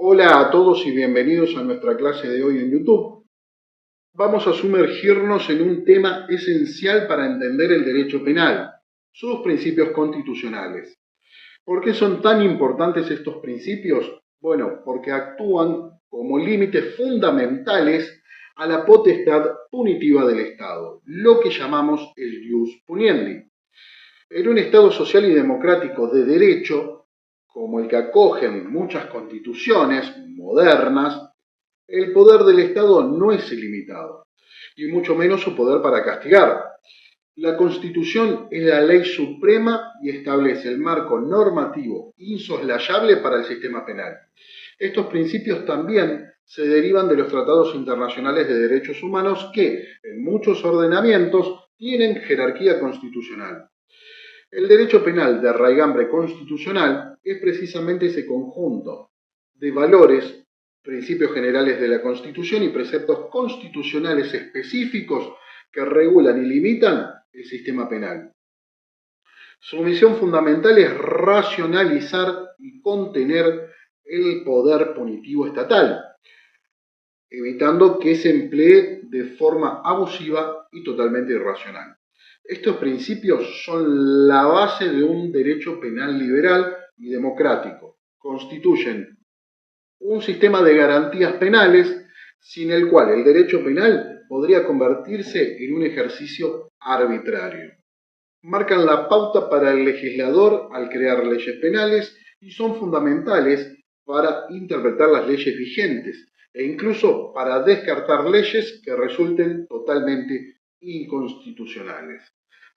Hola a todos y bienvenidos a nuestra clase de hoy en YouTube. Vamos a sumergirnos en un tema esencial para entender el derecho penal, sus principios constitucionales. ¿Por qué son tan importantes estos principios? Bueno, porque actúan como límites fundamentales a la potestad punitiva del Estado, lo que llamamos el ius puniendi. En un Estado social y democrático de derecho, como el que acogen muchas constituciones modernas, el poder del Estado no es ilimitado, y mucho menos su poder para castigar. La Constitución es la ley suprema y establece el marco normativo insoslayable para el sistema penal. Estos principios también se derivan de los tratados internacionales de derechos humanos que, en muchos ordenamientos, tienen jerarquía constitucional. El derecho penal de raigambre constitucional es precisamente ese conjunto de valores, principios generales de la Constitución y preceptos constitucionales específicos que regulan y limitan el sistema penal. Su misión fundamental es racionalizar y contener el poder punitivo estatal, evitando que se emplee de forma abusiva y totalmente irracional. Estos principios son la base de un derecho penal liberal y democrático. Constituyen un sistema de garantías penales sin el cual el derecho penal podría convertirse en un ejercicio arbitrario. Marcan la pauta para el legislador al crear leyes penales y son fundamentales para interpretar las leyes vigentes e incluso para descartar leyes que resulten totalmente inconstitucionales.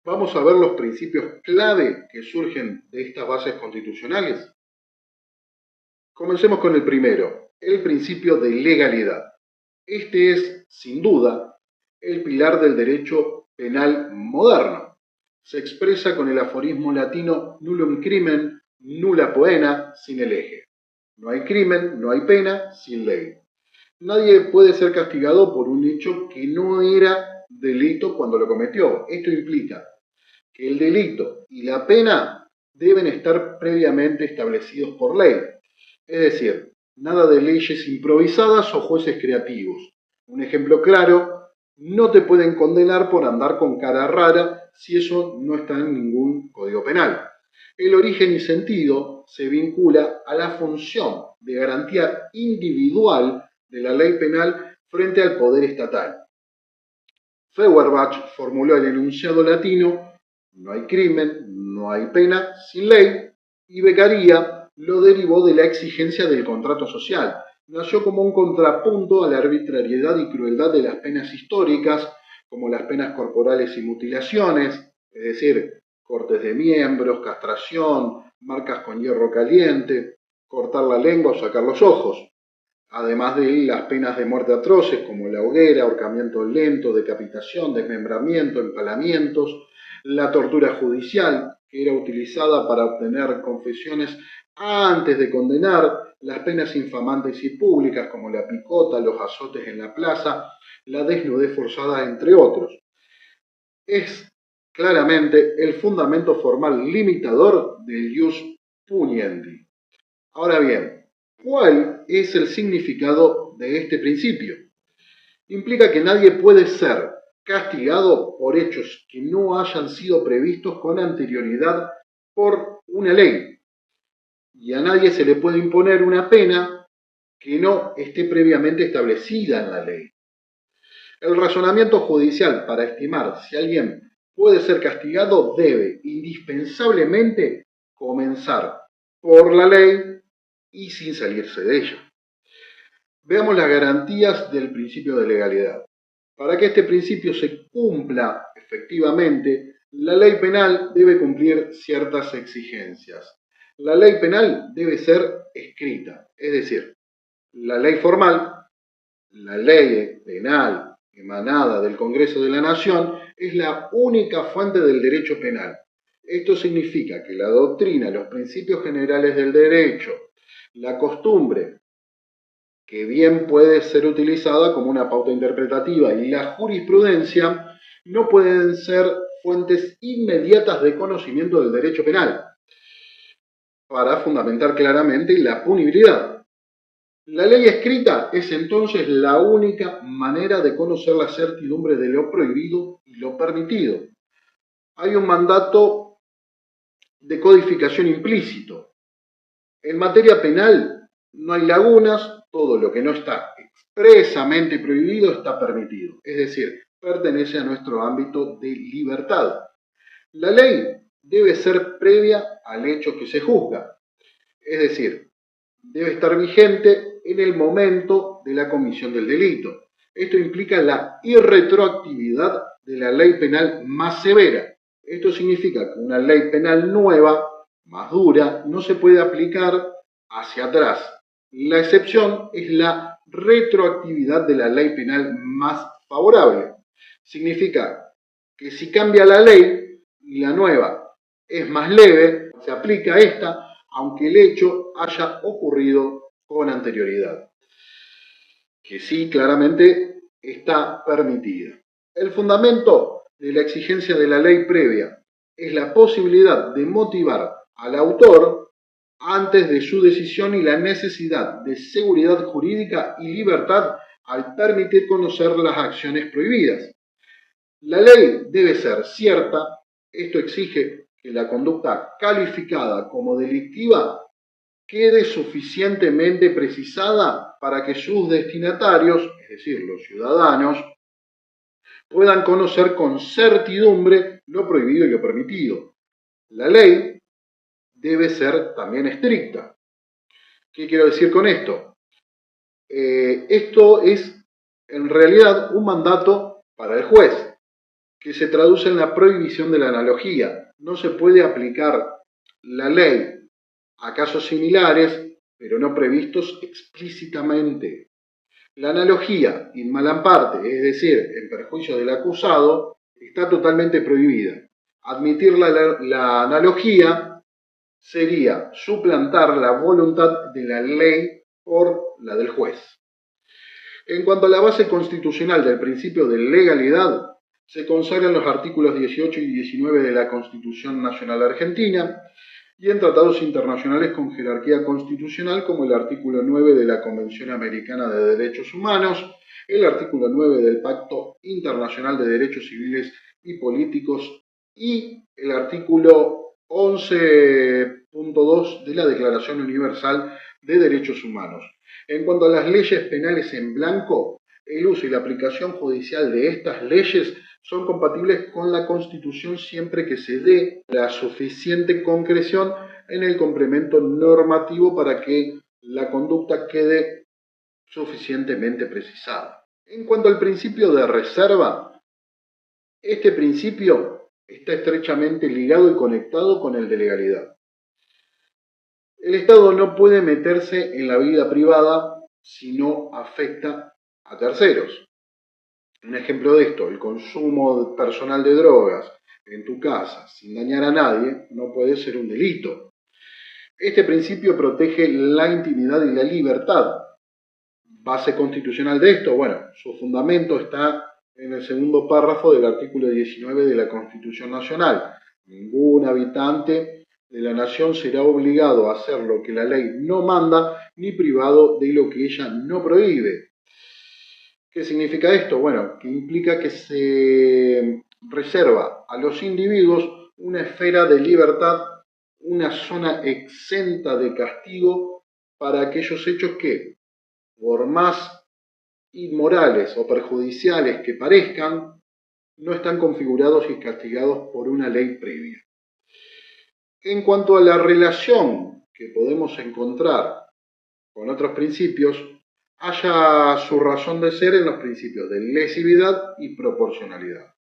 Vamos a ver los principios clave que surgen de estas bases constitucionales. Comencemos con el primero, el principio de legalidad. Este es, sin duda, el pilar del derecho penal moderno. Se expresa con el aforismo latino nullum crimen, nulla poena, sin el eje. No hay crimen, no hay pena, sin ley. Nadie puede ser castigado por un hecho que no era delito cuando lo cometió. Esto implica que el delito y la pena deben estar previamente establecidos por ley. Es decir, nada de leyes improvisadas o jueces creativos. Un ejemplo claro, no te pueden condenar por andar con cara rara si eso no está en ningún código penal. El origen y sentido se vincula a la función de garantía individual de la ley penal frente al poder estatal. Feuerbach formuló el enunciado latino: no hay crimen, no hay pena sin ley, y Beccaria lo derivó de la exigencia del contrato social. Nació como un contrapunto a la arbitrariedad y crueldad de las penas históricas, como las penas corporales y mutilaciones, es decir, cortes de miembros, castración, marcas con hierro caliente, cortar la lengua o sacar los ojos, además de las penas de muerte atroces como la hoguera, ahorcamiento lento, decapitación, desmembramiento, empalamientos, la tortura judicial, que era utilizada para obtener confesiones antes de condenar, las penas infamantes y públicas como la picota, los azotes en la plaza, la desnudez forzada, entre otros. Es claramente el fundamento formal limitador del ius puniendi. Ahora bien, ¿cuál es el significado de este principio? Implica que nadie puede ser castigado por hechos que no hayan sido previstos con anterioridad por una ley. Y a nadie se le puede imponer una pena que no esté previamente establecida en la ley. El razonamiento judicial para estimar si alguien puede ser castigado debe indispensablemente comenzar por la ley y sin salirse de ella. Veamos las garantías del principio de legalidad. Para que este principio se cumpla efectivamente, la ley penal debe cumplir ciertas exigencias. La ley penal debe ser escrita, es decir, la ley formal, la ley penal emanada del Congreso de la Nación, es la única fuente del derecho penal. Esto significa que la doctrina, los principios generales del derecho, la costumbre, que bien puede ser utilizada como una pauta interpretativa, y la jurisprudencia no pueden ser fuentes inmediatas de conocimiento del derecho penal para fundamentar claramente la punibilidad. La ley escrita es entonces la única manera de conocer la certidumbre de lo prohibido y lo permitido. Hay un mandato de codificación implícito. En materia penal no hay lagunas, todo lo que no está expresamente prohibido está permitido, es decir, pertenece a nuestro ámbito de libertad. La ley debe ser previa al hecho que se juzga, es decir, debe estar vigente en el momento de la comisión del delito. Esto implica la irretroactividad de la ley penal más severa. Esto significa que una ley penal nueva, más dura, no se puede aplicar hacia atrás. La excepción es la retroactividad de la ley penal más favorable. Significa que si cambia la ley y la nueva es más leve, se aplica esta aunque el hecho haya ocurrido con anterioridad, que sí claramente está permitida. El fundamento de la exigencia de la ley previa es la posibilidad de motivar al autor antes de su decisión y la necesidad de seguridad jurídica y libertad al permitir conocer las acciones prohibidas. La ley debe ser cierta, esto exige que la conducta calificada como delictiva quede suficientemente precisada para que sus destinatarios, es decir, los ciudadanos, puedan conocer con certidumbre lo prohibido y lo permitido. La ley debe ser también estricta. ¿Qué quiero decir con esto? Esto es en realidad un mandato para el juez, que se traduce en la prohibición de la analogía. No se puede aplicar la ley a casos similares, pero no previstos explícitamente. La analogía, in malam parte, es decir, en perjuicio del acusado, está totalmente prohibida. Admitir la analogía sería suplantar la voluntad de la ley por la del juez. En cuanto a la base constitucional del principio de legalidad, se consagran los artículos 18 y 19 de la Constitución Nacional Argentina y en tratados internacionales con jerarquía constitucional como el artículo 9 de la Convención Americana de Derechos Humanos, el artículo 9 del Pacto Internacional de Derechos Civiles y Políticos y el artículo 11.2 de la Declaración Universal de Derechos Humanos. En cuanto a las leyes penales en blanco, el uso y la aplicación judicial de estas leyes son compatibles con la Constitución siempre que se dé la suficiente concreción en el complemento normativo para que la conducta quede suficientemente precisada. En cuanto al principio de reserva, este principio está estrechamente ligado y conectado con el de legalidad. El Estado no puede meterse en la vida privada si no afecta a terceros. Un ejemplo de esto, el consumo personal de drogas en tu casa sin dañar a nadie no puede ser un delito. Este principio protege la intimidad y la libertad. Base constitucional de esto, bueno, su fundamento está en el segundo párrafo del artículo 19 de la Constitución Nacional. Ningún habitante de la nación será obligado a hacer lo que la ley no manda, ni privado de lo que ella no prohíbe. ¿Qué significa esto? Bueno, que implica que se reserva a los individuos una esfera de libertad, una zona exenta de castigo para aquellos hechos que, por más inmorales o perjudiciales que parezcan, no están configurados y castigados por una ley previa. En cuanto a la relación que podemos encontrar con otros principios, haya su razón de ser en los principios de lesividad y proporcionalidad.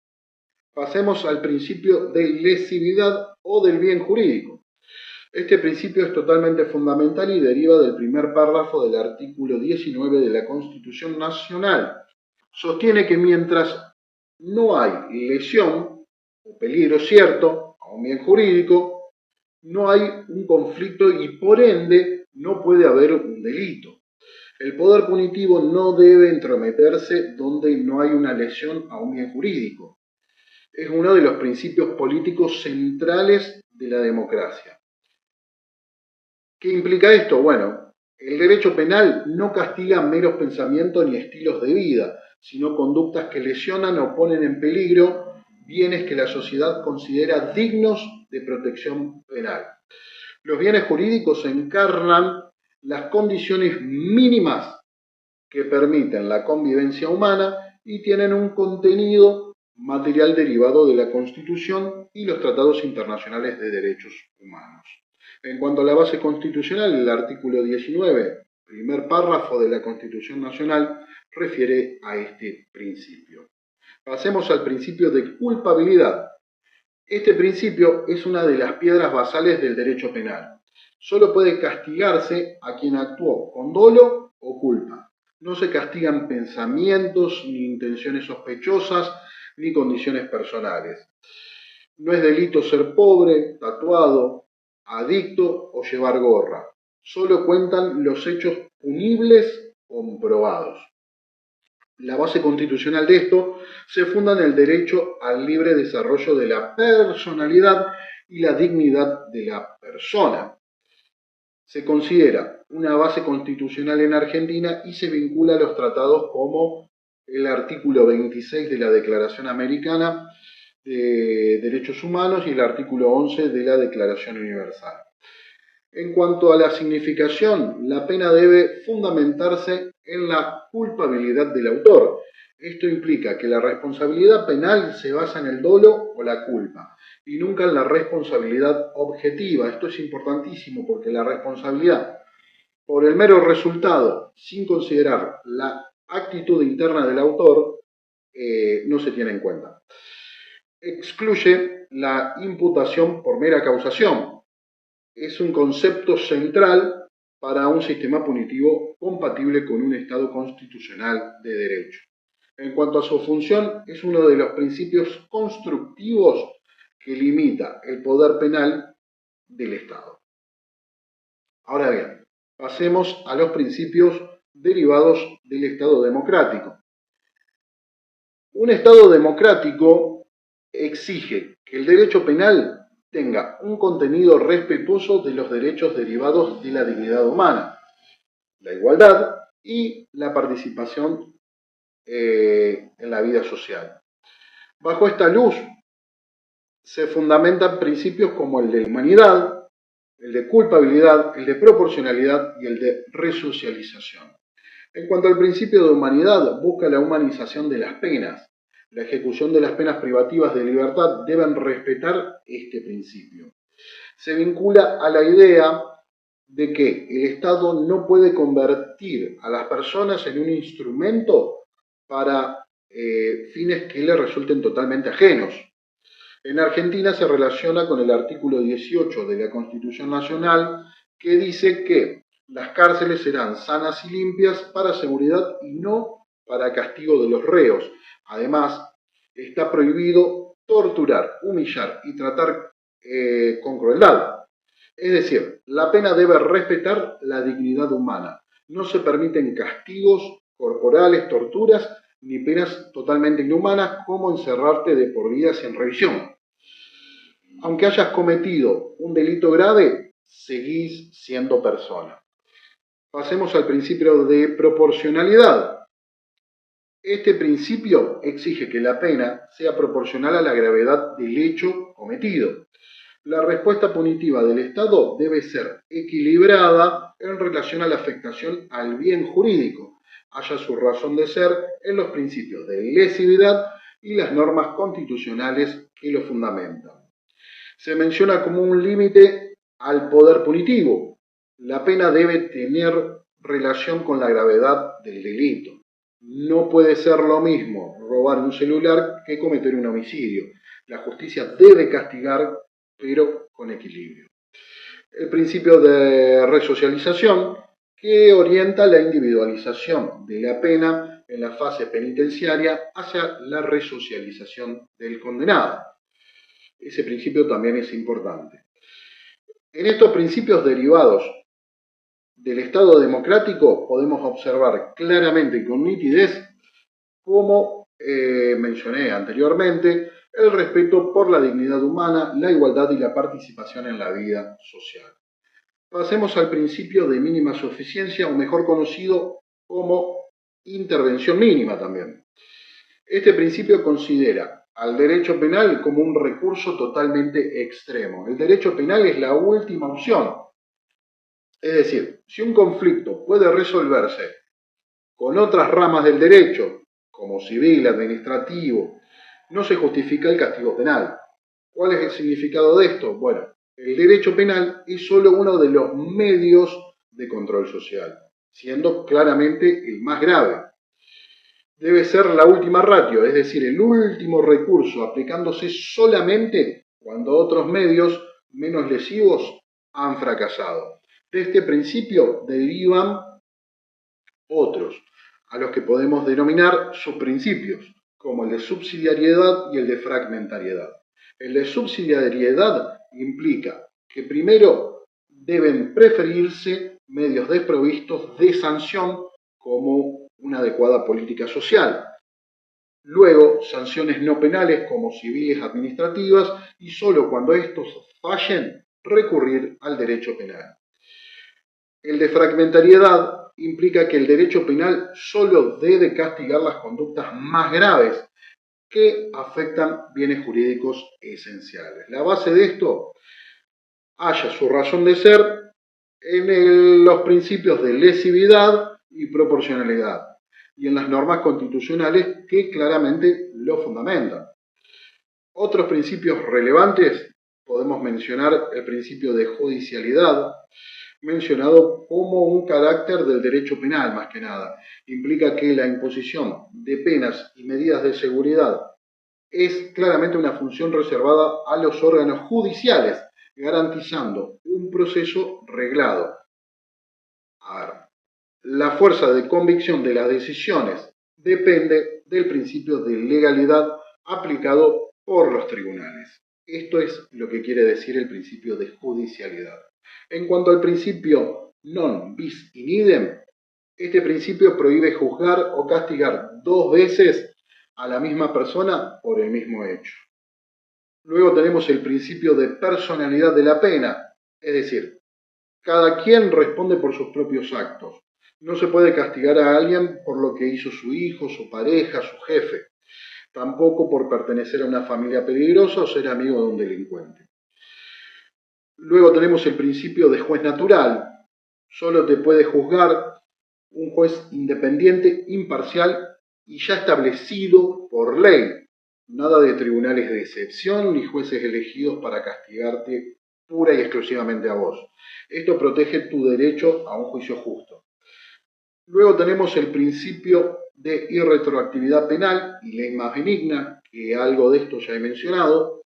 Pasemos al principio de lesividad o del bien jurídico. Este principio es totalmente fundamental y deriva del primer párrafo del artículo 19 de la Constitución Nacional. Sostiene que mientras no hay lesión o peligro cierto a un bien jurídico, no hay un conflicto y por ende no puede haber un delito. El poder punitivo no debe entrometerse donde no hay una lesión a un bien jurídico. Es uno de los principios políticos centrales de la democracia. ¿Qué implica esto? Bueno, El derecho penal no castiga meros pensamientos ni estilos de vida, sino conductas que lesionan o ponen en peligro bienes que la sociedad considera dignos de protección penal. Los bienes jurídicos encarnan las condiciones mínimas que permiten la convivencia humana y tienen un contenido material derivado de la Constitución y los tratados internacionales de derechos humanos. En cuanto a la base constitucional, el artículo 19, primer párrafo de la Constitución Nacional, refiere a este principio. Pasemos al principio de culpabilidad. Este principio es una de las piedras basales del derecho penal. Solo puede castigarse a quien actuó con dolo o culpa. No se castigan pensamientos, ni intenciones sospechosas, ni condiciones personales. No es delito ser pobre, tatuado, adicto o llevar gorra. Solo cuentan los hechos punibles comprobados. La base constitucional de esto se funda en el derecho al libre desarrollo de la personalidad y la dignidad de la persona. Se considera una base constitucional en Argentina y se vincula a los tratados como el artículo 26 de la Declaración Americana de Derechos Humanos y el artículo 11 de la Declaración Universal. En cuanto a la significación, la pena debe fundamentarse en la culpabilidad del autor. Esto implica que la responsabilidad penal se basa en el dolo o la culpa y nunca en la responsabilidad objetiva. Esto es importantísimo porque la responsabilidad por el mero resultado, sin considerar la actitud interna del autor, no se tiene en cuenta. Excluye la imputación por mera causación. Es un concepto central para un sistema punitivo compatible con un Estado constitucional de derecho. En cuanto a su función, es uno de los principios constructivos que limita el poder penal del Estado. Ahora bien, pasemos a los principios derivados del Estado democrático. Un Estado democrático exige que el derecho penal tenga un contenido respetuoso de los derechos derivados de la dignidad humana, la igualdad y la participación en la vida social. Bajo esta luz se fundamentan principios como el de humanidad, el de culpabilidad, el de proporcionalidad y el de resocialización. En cuanto al principio de humanidad, busca la humanización de las penas. La ejecución de las penas privativas de libertad deben respetar este principio. Se vincula a la idea de que el Estado no puede convertir a las personas en un instrumento para fines que le resulten totalmente ajenos. En Argentina se relaciona con el artículo 18 de la Constitución Nacional que dice que las cárceles serán sanas y limpias para seguridad y no para castigo de los reos. Además, está prohibido torturar, humillar y tratar con crueldad. Es decir, la pena debe respetar la dignidad humana. No se permiten castigos corporales, torturas, ni penas totalmente inhumanas como encerrarte de por vida sin revisión. Aunque hayas cometido un delito grave, seguís siendo persona. Pasemos al principio de proporcionalidad. Este principio exige que la pena sea proporcional a la gravedad del hecho cometido. La respuesta punitiva del Estado debe ser equilibrada en relación a la afectación al bien jurídico, haya su razón de ser en los principios de lesividad y las normas constitucionales que lo fundamentan. Se menciona como un límite al poder punitivo. La pena debe tener relación con la gravedad del delito. No puede ser lo mismo robar un celular que cometer un homicidio. La justicia debe castigar, pero con equilibrio. El principio de resocialización, que orienta la individualización de la pena en la fase penitenciaria hacia la resocialización del condenado. Ese principio también es importante. En estos principios derivados del Estado democrático podemos observar claramente y con nitidez, como mencioné anteriormente, el respeto por la dignidad humana, la igualdad y la participación en la vida social. Pasemos al principio de mínima suficiencia, o mejor conocido como intervención mínima también. Este principio considera al derecho penal como un recurso totalmente extremo. El derecho penal es la última opción. Es decir, si un conflicto puede resolverse con otras ramas del derecho, como civil, administrativo, no se justifica el castigo penal. ¿Cuál es el significado de esto? Bueno, el derecho penal es solo uno de los medios de control social, siendo claramente el más grave. Debe ser la última ratio, es decir, el último recurso, aplicándose solamente cuando otros medios menos lesivos han fracasado. De este principio derivan otros, a los que podemos denominar subprincipios, como el de subsidiariedad y el de fragmentariedad. El de subsidiariedad implica que primero deben preferirse medios desprovistos de sanción como una adecuada política social. Luego, sanciones no penales como civiles administrativas y solo cuando estos fallen, recurrir al derecho penal. El de fragmentariedad implica que el derecho penal solo debe castigar las conductas más graves que afectan bienes jurídicos esenciales. La base de esto halla su razón de ser en los principios de lesividad y proporcionalidad y en las normas constitucionales que claramente lo fundamentan. Otros principios relevantes podemos mencionar el principio de judicialidad, mencionado como un carácter del derecho penal más que nada. Implica que la imposición de penas y medidas de seguridad es claramente una función reservada a los órganos judiciales, garantizando un proceso reglado. A ver, la fuerza de convicción de las decisiones depende del principio de legalidad aplicado por los tribunales. Esto es lo que quiere decir el principio de judicialidad. En cuanto al principio non bis in idem, este principio prohíbe juzgar o castigar dos veces a la misma persona por el mismo hecho. Luego tenemos el principio de personalidad de la pena, es decir, cada quien responde por sus propios actos. No se puede castigar a alguien por lo que hizo su hijo, su pareja, su jefe. Tampoco por pertenecer a una familia peligrosa o ser amigo de un delincuente. Luego tenemos el principio de juez natural. Solo te puede juzgar un juez independiente, imparcial y ya establecido por ley. Nada de tribunales de excepción ni jueces elegidos para castigarte pura y exclusivamente a vos. Esto protege tu derecho a un juicio justo. Luego tenemos el principio de irretroactividad penal y ley más benigna, que algo de esto ya he mencionado.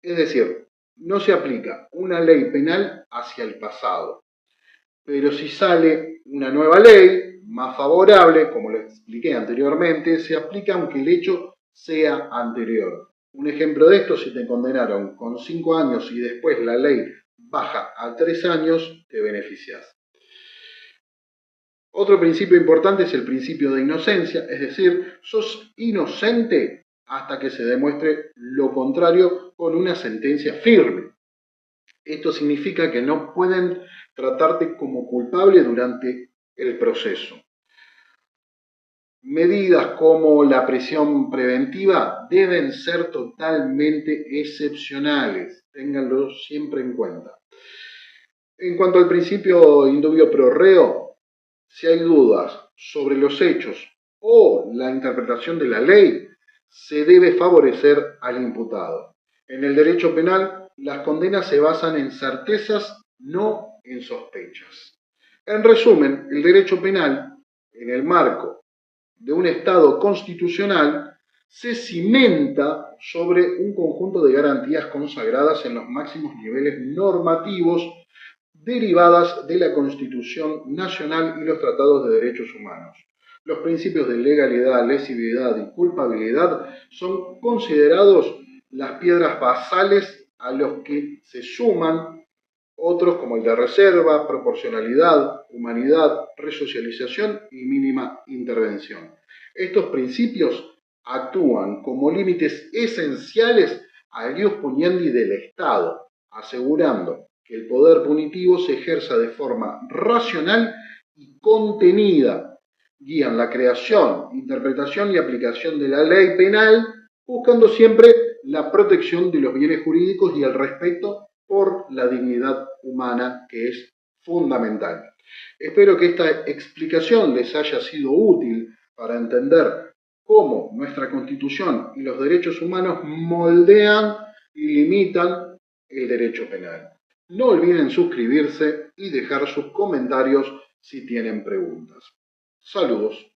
Es decir, no se aplica una ley penal hacia el pasado. Pero si sale una nueva ley más favorable, como lo expliqué anteriormente, se aplica aunque el hecho sea anterior. Un ejemplo de esto, si te condenaron con 5 años y después la ley baja a 3 años, te beneficias. Otro principio importante es el principio de inocencia, es decir, sos inocente hasta que se demuestre lo contrario con una sentencia firme. Esto significa que no pueden tratarte como culpable durante el proceso. Medidas como la prisión preventiva deben ser totalmente excepcionales, ténganlo siempre en cuenta. En cuanto al principio indubio pro reo, si hay dudas sobre los hechos o la interpretación de la ley, se debe favorecer al imputado. En el derecho penal, las condenas se basan en certezas, no en sospechas. En resumen, el derecho penal, en el marco de un Estado constitucional, se cimenta sobre un conjunto de garantías consagradas en los máximos niveles normativos derivadas de la Constitución Nacional y los tratados de derechos humanos. Los principios de legalidad, lesividad y culpabilidad son considerados las piedras basales a los que se suman otros como el de reserva, proporcionalidad, humanidad, resocialización y mínima intervención. Estos principios actúan como límites esenciales al ius puniendi del Estado, asegurando que el poder punitivo se ejerza de forma racional y contenida. Guían la creación, interpretación y aplicación de la ley penal, buscando siempre la protección de los bienes jurídicos y el respeto por la dignidad humana, que es fundamental. Espero que esta explicación les haya sido útil para entender cómo nuestra Constitución y los derechos humanos moldean y limitan el derecho penal. No olviden suscribirse y dejar sus comentarios si tienen preguntas. Saludos.